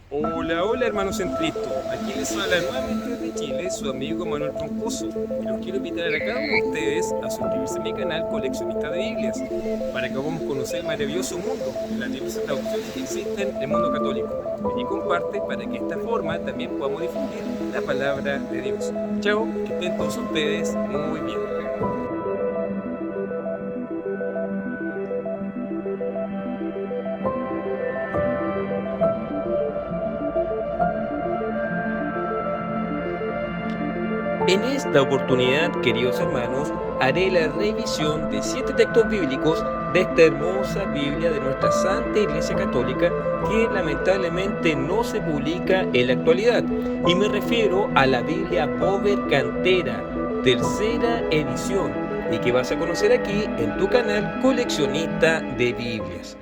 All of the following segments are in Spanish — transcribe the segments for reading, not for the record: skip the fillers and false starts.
Hola, hola hermanos en Cristo. Aquí les habla nuevamente desde Chile su amigo Manuel Troncoso y los quiero invitar a cada uno de ustedes a suscribirse a mi canal Coleccionista de Biblias para que podamos conocer el maravilloso mundo de las diversas traducciones que existen en el mundo católico. Ven y comparte para que de esta forma también podamos difundir la palabra de Dios. Chao, que estén todos ustedes muy bien. En esta oportunidad, queridos hermanos, haré la revisión de 7 textos bíblicos de esta hermosa Biblia de nuestra Santa Iglesia Católica que lamentablemente no se publica en la actualidad. Y me refiero a la Biblia Bover Cantera, tercera edición, y que vas a conocer aquí en tu canal Coleccionista de Biblias.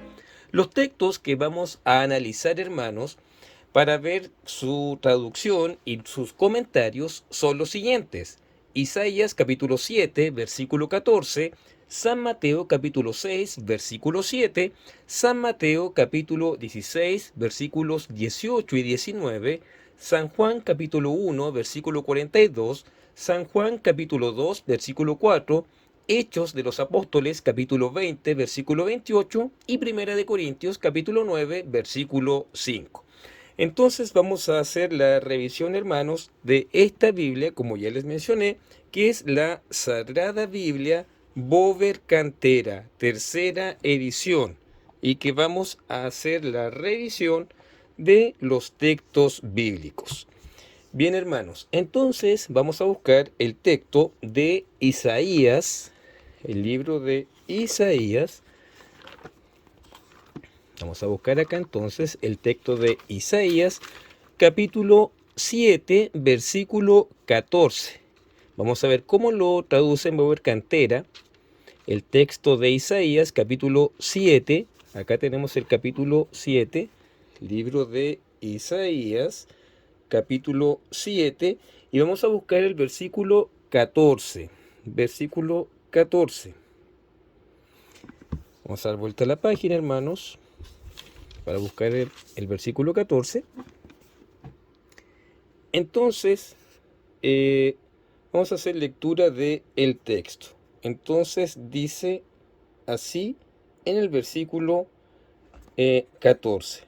Los textos que vamos a analizar, hermanos, para ver su traducción y sus comentarios son los siguientes: Isaías capítulo 7, versículo 14, San Mateo capítulo 6, versículo 7, San Mateo capítulo 16, versículos 18 y 19, San Juan capítulo 1, versículo 42, San Juan capítulo 2, versículo 4, Hechos de los Apóstoles capítulo 20, versículo 28 y Primera de Corintios capítulo 9, versículo 5. Entonces vamos a hacer la revisión, hermanos, de esta Biblia, como ya les mencioné, que es la Sagrada Biblia Bover Cantera, tercera edición, y que vamos a hacer la revisión de los textos bíblicos. Bien, hermanos, entonces vamos a buscar el texto de Isaías, el libro de Isaías. Vamos a buscar acá entonces el texto de Isaías, capítulo 7, versículo 14. Vamos a ver cómo lo traduce en Bover Cantera. El texto de Isaías, capítulo 7. Acá tenemos el capítulo 7, libro de Isaías, capítulo 7. Y vamos a buscar el versículo 14. Versículo 14. Vamos a dar vuelta a la página, hermanos, para buscar el versículo 14. Entonces, vamos a hacer lectura del texto. Entonces dice así en el versículo 14.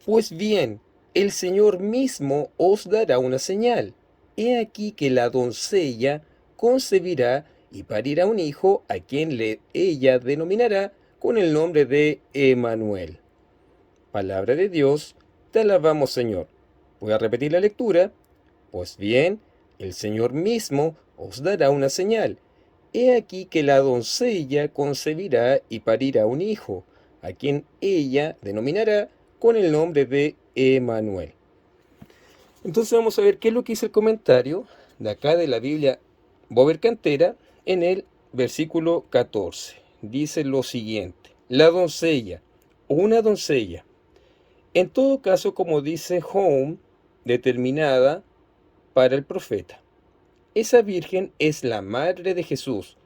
Pues bien, el Señor mismo os dará una señal. He aquí que la doncella concebirá y parirá un hijo, a quien ella denominará con el nombre de Emanuel. Palabra de Dios, te alabamos, Señor. Voy a repetir la lectura. Pues bien, el Señor mismo os dará una señal. He aquí que la doncella concebirá y parirá un hijo, a quien ella denominará con el nombre de Emanuel. Entonces vamos a ver qué es lo que dice el comentario de acá de la Biblia Bover Cantera en el versículo 14. Dice lo siguiente: la doncella o una doncella. En todo caso, como dice Home, determinada para el profeta. Esa virgen es la madre de Jesús,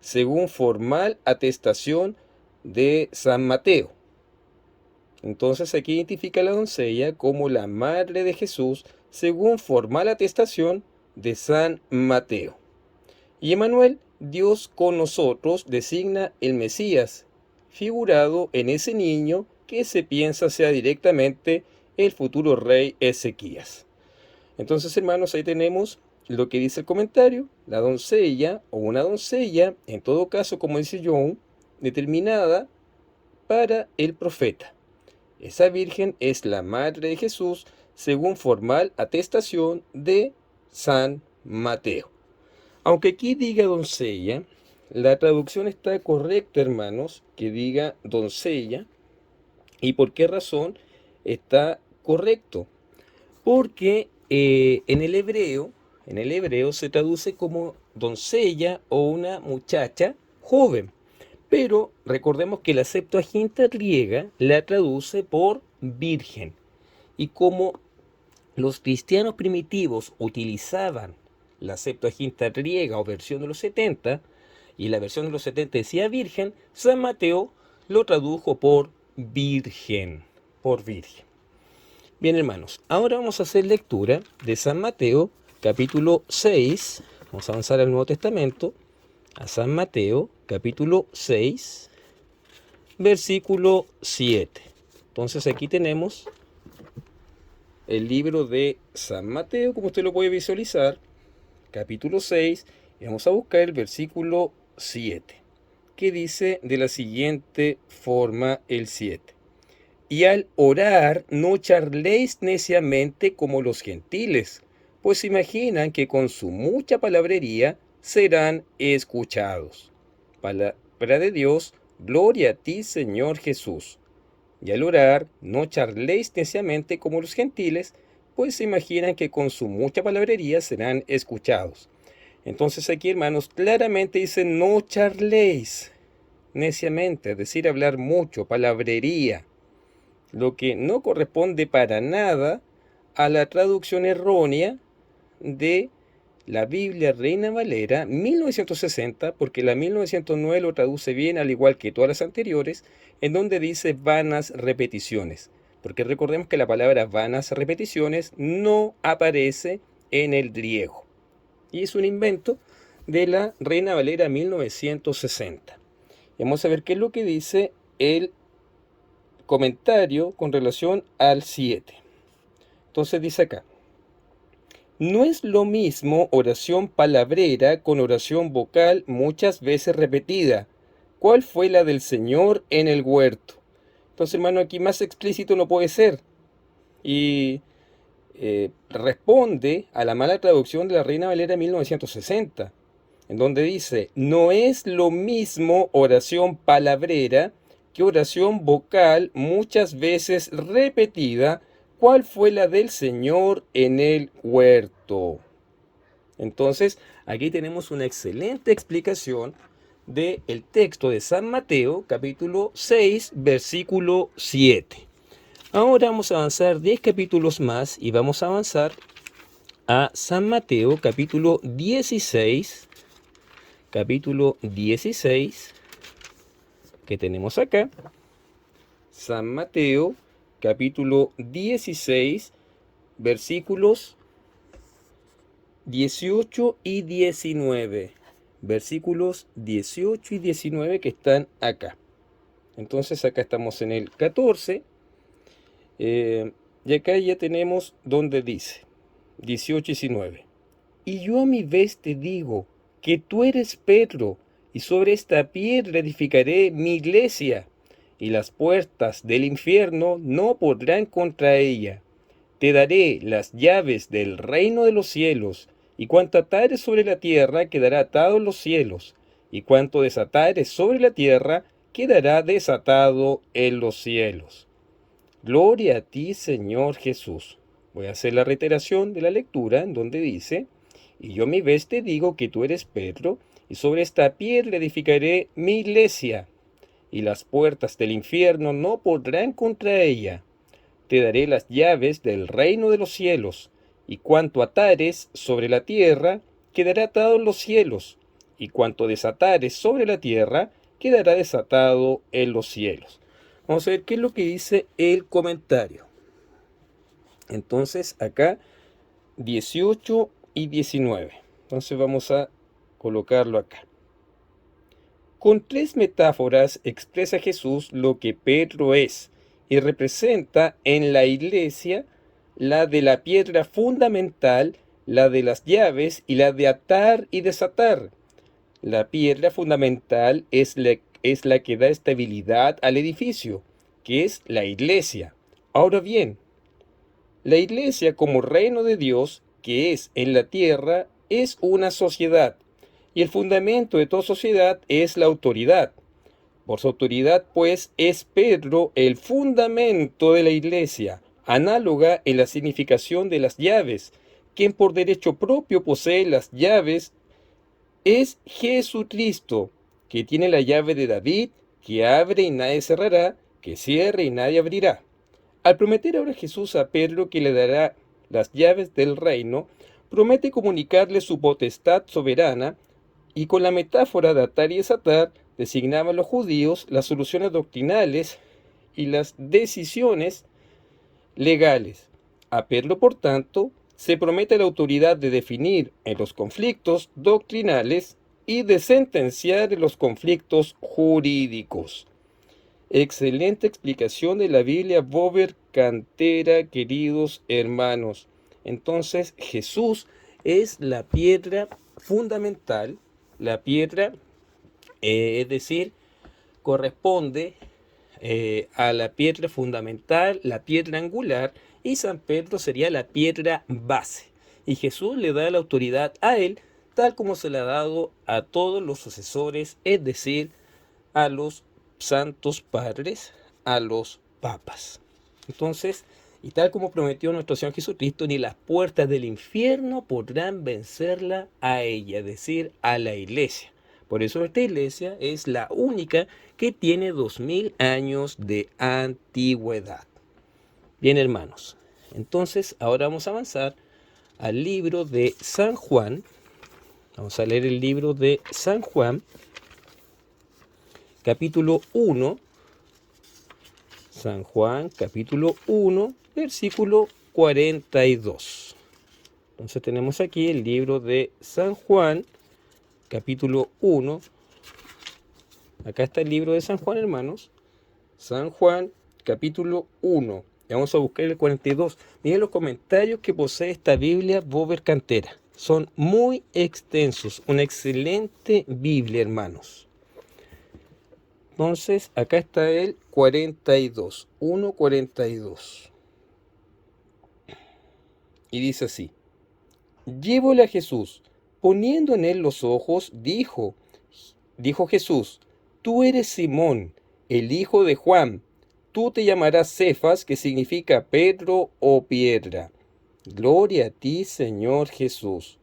según formal atestación de San Mateo. Entonces aquí identifica a la doncella como la madre de Jesús, según formal atestación de San Mateo. Y Emanuel, Dios con nosotros, designa el Mesías, figurado en ese niño que se piensa sea directamente el futuro rey Ezequías. Entonces, hermanos, ahí tenemos lo que dice el comentario: la doncella o una doncella, en todo caso, como dice John, determinada para el profeta. Esa virgen es la madre de Jesús, según formal atestación de San Mateo. Aunque aquí diga doncella, la traducción está correcta, hermanos, que diga doncella. ¿Y por qué razón está correcto? Porque en el hebreo se traduce como doncella o una muchacha joven. Pero recordemos que la Septuaginta griega la traduce por virgen. Y como los cristianos primitivos utilizaban la Septuaginta griega o versión de los 70, y la versión de los 70 decía virgen, San Mateo lo tradujo por virgen, por virgen. Bien, hermanos, ahora vamos a hacer lectura de San Mateo, capítulo 6. Vamos a avanzar al Nuevo Testamento, a San Mateo, capítulo 6, versículo 7. Entonces aquí tenemos el libro de San Mateo, como usted lo puede visualizar, capítulo 6, y vamos a buscar el versículo 7, que dice de la siguiente forma el 7. Y al orar no charléis neciamente como los gentiles, pues imaginan que con su mucha palabrería serán escuchados. Palabra de Dios, gloria a ti, Señor Jesús. Y al orar no charléis neciamente como los gentiles, pues se imaginan que con su mucha palabrería serán escuchados. Entonces aquí, hermanos, claramente dice no charléis neciamente, es decir, hablar mucho, palabrería, lo que no corresponde para nada a la traducción errónea de la Biblia Reina Valera 1960, porque la 1909 lo traduce bien, al igual que todas las anteriores, en donde dice vanas repeticiones. Porque recordemos que la palabra vanas repeticiones no aparece en el griego. Y es un invento de la Reina Valera 1960. Y vamos a ver qué es lo que dice el comentario con relación al 7. Entonces dice acá: no es lo mismo oración palabrera con oración vocal muchas veces repetida. ¿Cuál fue la del Señor en el huerto? Entonces, hermano, aquí más explícito no puede ser. Y responde a la mala traducción de la Reina Valera 1960, en donde dice, no es lo mismo oración palabrera que oración vocal muchas veces repetida. ¿Cuál fue la del Señor en el huerto? Entonces, aquí tenemos una excelente explicación del texto de San Mateo, capítulo 6, versículo 7. Ahora vamos a avanzar 10 capítulos más y vamos a avanzar a San Mateo, capítulo 16, que tenemos acá. San Mateo, capítulo 16, versículos 18 y 19. Versículos 18 y 19 que están acá. Entonces acá estamos en el 14. Y acá ya tenemos donde dice 18 y 19. Y yo a mi vez te digo que tú eres Pedro, y sobre esta piedra edificaré mi iglesia, y las puertas del infierno no podrán contra ella. Te daré las llaves del reino de los cielos, y cuanto atares sobre la tierra quedará atado en los cielos, y cuanto desatares sobre la tierra quedará desatado en los cielos. Gloria a ti, Señor Jesús. Voy a hacer la reiteración de la lectura en donde dice, y yo mi vez te digo que tú eres Pedro, y sobre esta piedra edificaré mi iglesia, y las puertas del infierno no podrán contra ella. Te daré las llaves del reino de los cielos, y cuanto atares sobre la tierra, quedará atado en los cielos, y cuanto desatares sobre la tierra, quedará desatado en los cielos. Vamos a ver qué es lo que dice el comentario. Entonces, acá 18 y 19. Entonces vamos a colocarlo acá. Con tres metáforas expresa Jesús lo que Pedro es y representa en la iglesia la de la piedra fundamental, la de las llaves y la de atar y desatar. La piedra fundamental es la que da estabilidad al edificio, que es la iglesia. Ahora bien, la iglesia como reino de Dios, que es en la tierra, es una sociedad, y el fundamento de toda sociedad es la autoridad. Por su autoridad, pues, es Pedro el fundamento de la iglesia, análoga en la significación de las llaves. Quien por derecho propio posee las llaves es Jesucristo, que tiene la llave de David, que abre y nadie cerrará, que cierra y nadie abrirá. Al prometer ahora Jesús a Pedro que le dará las llaves del reino, promete comunicarle su potestad soberana, y con la metáfora de atar y desatar designaban los judíos las soluciones doctrinales y las decisiones legales. A Pedro, por tanto, se promete la autoridad de definir en los conflictos doctrinales y de sentenciar en los conflictos jurídicos. Excelente explicación de la Biblia Bover Cantera, queridos hermanos. Entonces, Jesús es la piedra fundamental, la piedra, es decir, corresponde a la piedra fundamental, la piedra angular, y San Pedro sería la piedra base. Y Jesús le da la autoridad a él, tal como se le ha dado a todos los sucesores, es decir, a los santos padres, a los papas. Entonces, y tal como prometió nuestro Señor Jesucristo, ni las puertas del infierno podrán vencerla a ella, es decir, a la iglesia. Por eso esta iglesia es la única que tiene 2000 años de antigüedad. Bien, hermanos, entonces ahora vamos a avanzar al libro de San Juan. Vamos a leer el libro de San Juan, capítulo 1. San Juan, capítulo 1, versículo 42. Entonces tenemos aquí el libro de San Juan, capítulo 1. Acá está el libro de San Juan, hermanos. San Juan, capítulo 1. Y vamos a buscar el 42. Miren los comentarios que posee esta Biblia Bover Cantera. Son muy extensos. Una excelente Biblia, hermanos. Entonces, acá está el 42. 1:42. Y dice así: Llévole a Jesús. Poniendo en él los ojos, dijo Jesús: Tú eres Simón, el hijo de Juan. Tú te llamarás Cefas, que significa Pedro o piedra. Gloria a ti, Señor Jesús.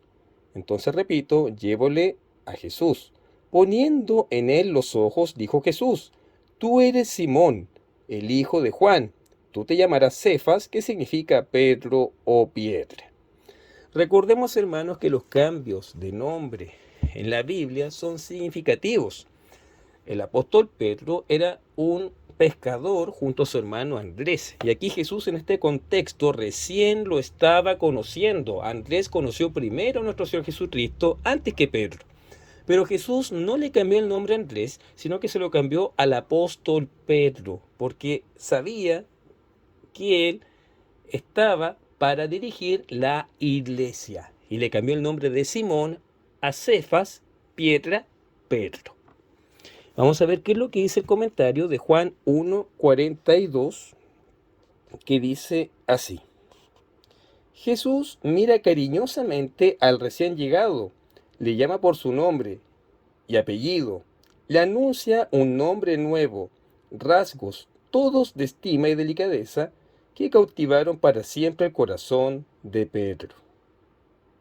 Entonces repito, llévole a Jesús. Poniendo en él los ojos, dijo Jesús: Tú eres Simón, el hijo de Juan. Tú te llamarás Cefas, que significa Pedro o piedra. Recordemos, hermanos, que los cambios de nombre en la Biblia son significativos. El apóstol Pedro era un pescador junto a su hermano Andrés. Y aquí Jesús, en este contexto, recién lo estaba conociendo. Andrés conoció primero a nuestro Señor Jesucristo antes que Pedro. Pero Jesús no le cambió el nombre a Andrés, sino que se lo cambió al apóstol Pedro, porque sabía que él estaba para dirigir la iglesia. Y le cambió el nombre de Simón a Cefas, piedra, Pedro. Vamos a ver qué es lo que dice el comentario de Juan 1:42, que dice así: Jesús mira cariñosamente al recién llegado, le llama por su nombre y apellido, le anuncia un nombre nuevo, rasgos todos de estima y delicadeza que cautivaron para siempre el corazón de Pedro.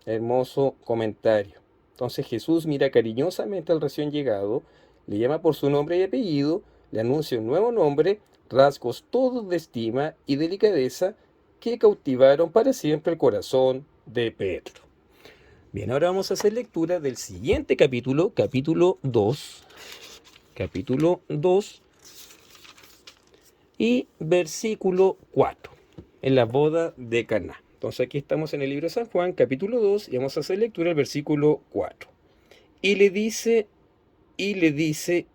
Hermoso comentario. Entonces Jesús mira cariñosamente al recién llegado, le llama por su nombre y apellido, le anuncia un nuevo nombre, rasgos todos de estima y delicadeza que cautivaron para siempre el corazón de Pedro. Bien, ahora vamos a hacer lectura del siguiente capítulo, capítulo 2, y versículo 4, en la boda de Caná. Entonces aquí estamos en el libro de San Juan, capítulo 2, y vamos a hacer lectura del versículo 4. Y le dice, y le dice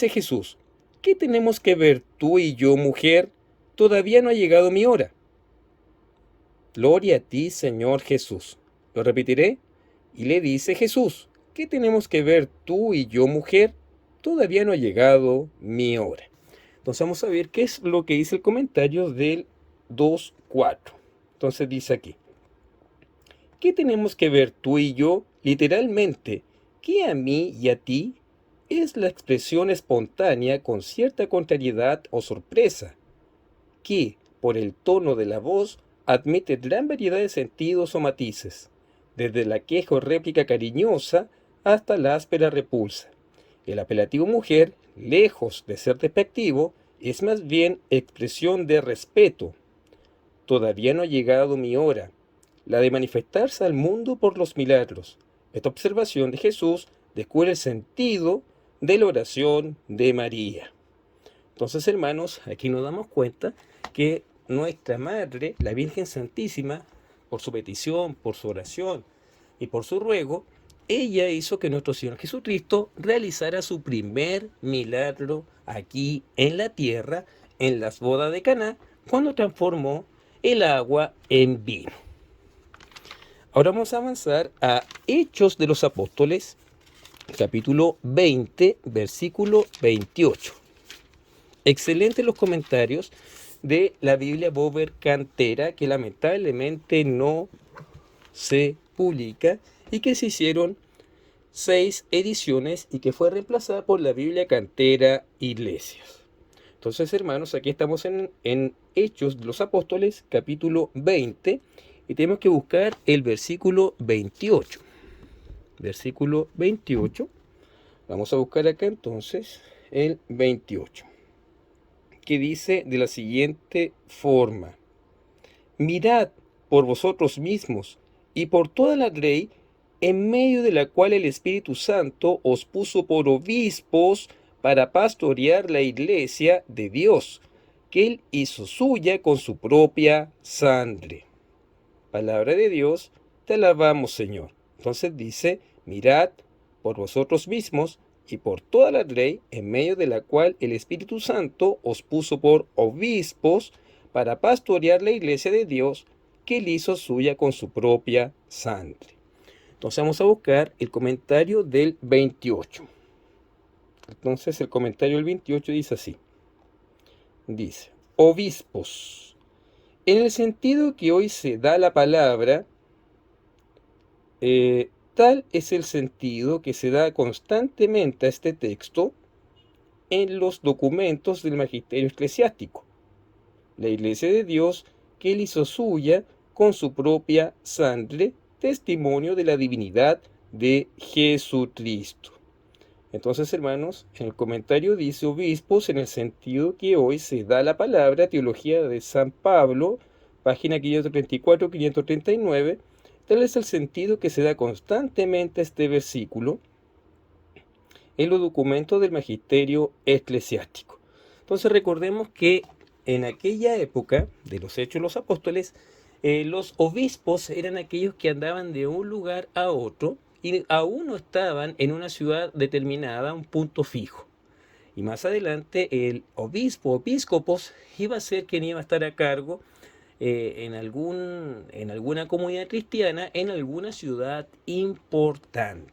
Jesús: ¿Qué tenemos que ver tú y yo, mujer? Todavía no ha llegado mi hora. Gloria a ti, Señor Jesús. Lo repetiré. Y le dice Jesús: ¿Qué tenemos que ver tú y yo, mujer? Todavía no ha llegado mi hora. Entonces vamos a ver qué es lo que dice el comentario del 2:4. Entonces dice aquí: ¿Qué tenemos que ver tú y yo? Literalmente, ¿qué a mí y a ti? Es la expresión espontánea con cierta contrariedad o sorpresa, que, por el tono de la voz, admite gran variedad de sentidos o matices. desde la queja o réplica cariñosa hasta la áspera repulsa. El apelativo mujer, lejos de ser despectivo, es más bien expresión de respeto. Todavía no ha llegado mi hora, la de manifestarse al mundo por los milagros. Esta observación de Jesús descubre el sentido de la oración de María. Entonces, hermanos, aquí nos damos cuenta que nuestra Madre, la Virgen Santísima, por su petición, por su oración y por su ruego, ella hizo que nuestro Señor Jesucristo realizara su primer milagro aquí en la tierra, en las bodas de Caná, cuando transformó el agua en vino. Ahora vamos a avanzar a Hechos de los Apóstoles, capítulo 20, versículo 28. Excelentes los comentarios de la Biblia Bover Cantera, que lamentablemente no se publica y que se hicieron 6 ediciones y que fue reemplazada por la Biblia Cantera Iglesias. Entonces, hermanos, aquí estamos en Hechos de los Apóstoles, capítulo 20, y tenemos que buscar el versículo 28. Versículo 28. Vamos a buscar acá entonces el 28, que dice de la siguiente forma: mirad por vosotros mismos y por toda la ley, en medio de la cual el Espíritu Santo os puso por obispos para pastorear la iglesia de Dios, que Él hizo suya con su propia sangre. Palabra de Dios, te alabamos, Señor. Entonces dice, mirad por vosotros mismos y por toda la ley, en medio de la cual el Espíritu Santo os puso por obispos para pastorear la iglesia de Dios, que Él hizo suya con su propia sangre. Entonces vamos a buscar el comentario del 28. Entonces el comentario del 28 dice así. Dice, obispos. En el sentido que hoy se da la palabra, tal es el sentido que se da constantemente a este texto en los documentos del magisterio eclesiástico. La iglesia de Dios, que Él hizo suya con su propia sangre, testimonio de la divinidad de Jesucristo. Entonces, hermanos, en el comentario dice obispos en el sentido que hoy se da la palabra, Teología de San Pablo, página 534-539, tal es el sentido que se da constantemente a este versículo en los documentos del magisterio eclesiástico. Entonces recordemos que en aquella época de los Hechos de los Apóstoles, los obispos eran aquellos que andaban de un lugar a otro y aún no estaban en una ciudad determinada, un punto fijo. Y más adelante el obispo, episcopos, iba a ser quien iba a estar a cargo en alguna comunidad cristiana, en alguna ciudad importante.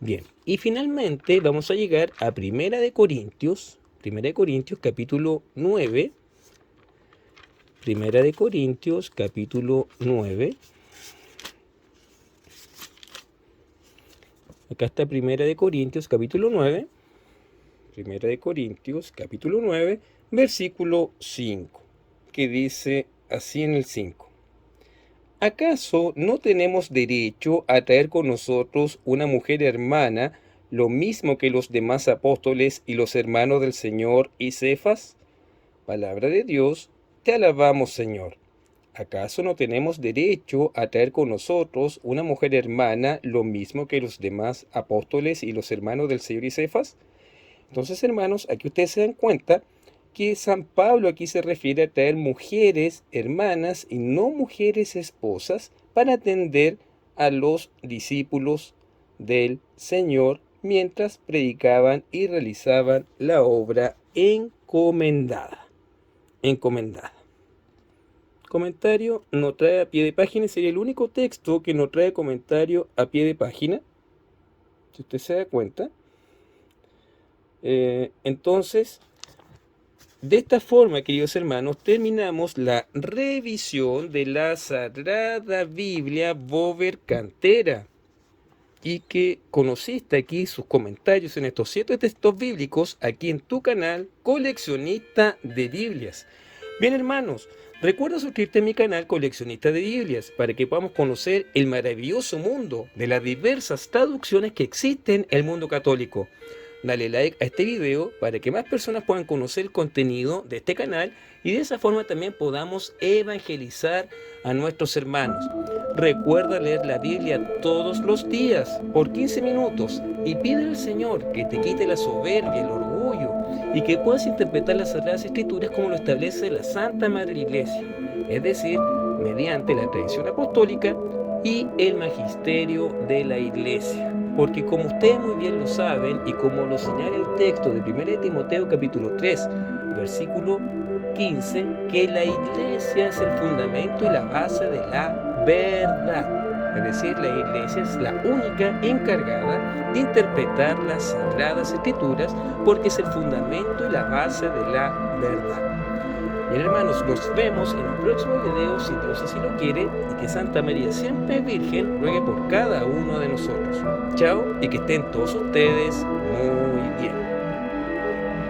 Bien, y finalmente vamos a llegar a Primera de Corintios capítulo 9. Primera de Corintios capítulo 9. Acá está Primera de Corintios capítulo 9. Primera de Corintios capítulo 9, versículo 5, que dice así en el 5. ¿Acaso no tenemos derecho a traer con nosotros una mujer hermana, lo mismo que los demás apóstoles y los hermanos del Señor y Cefas? Palabra de Dios, te alabamos, Señor. ¿Acaso no tenemos derecho a traer con nosotros una mujer hermana, lo mismo que los demás apóstoles y los hermanos del Señor y Cefas? Entonces, hermanos, aquí ustedes se dan cuenta que San Pablo aquí se refiere a traer mujeres hermanas y no mujeres esposas para atender a los discípulos del Señor mientras predicaban y realizaban la obra encomendada. Comentario no trae a pie de página, sería el único texto que no trae comentario a pie de página, si usted se da cuenta. Entonces, de esta forma, queridos hermanos, terminamos la revisión de la Sagrada Biblia Bover Cantera, y que conociste aquí sus comentarios en estos 7 textos bíblicos aquí en tu canal Coleccionista de Biblias. Bien, hermanos, Recuerda suscribirte a mi canal Coleccionista de Biblias para que podamos conocer el maravilloso mundo de las diversas traducciones que existen en el mundo católico. Dale like a este video para que más personas puedan conocer el contenido de este canal y de esa forma también podamos evangelizar a nuestros hermanos. Recuerda leer la Biblia todos los días por 15 minutos y pide al Señor que te quite la soberbia, el orgullo y que puedas interpretar las Sagradas Escrituras como lo establece la Santa Madre de la Iglesia, es decir, mediante la tradición apostólica y el magisterio de la Iglesia. Porque como ustedes muy bien lo saben y como lo señala el texto de 1 Timoteo capítulo 3, versículo 15, que la Iglesia es el fundamento y la base de la verdad. Es decir, la Iglesia es la única encargada de interpretar las Sagradas Escrituras porque es el fundamento y la base de la verdad. Bien, hermanos, nos vemos en un próximo video, si Dios así lo quiere, y que Santa María, siempre Virgen, ruegue por cada uno de nosotros. Chao, y que estén todos ustedes muy bien.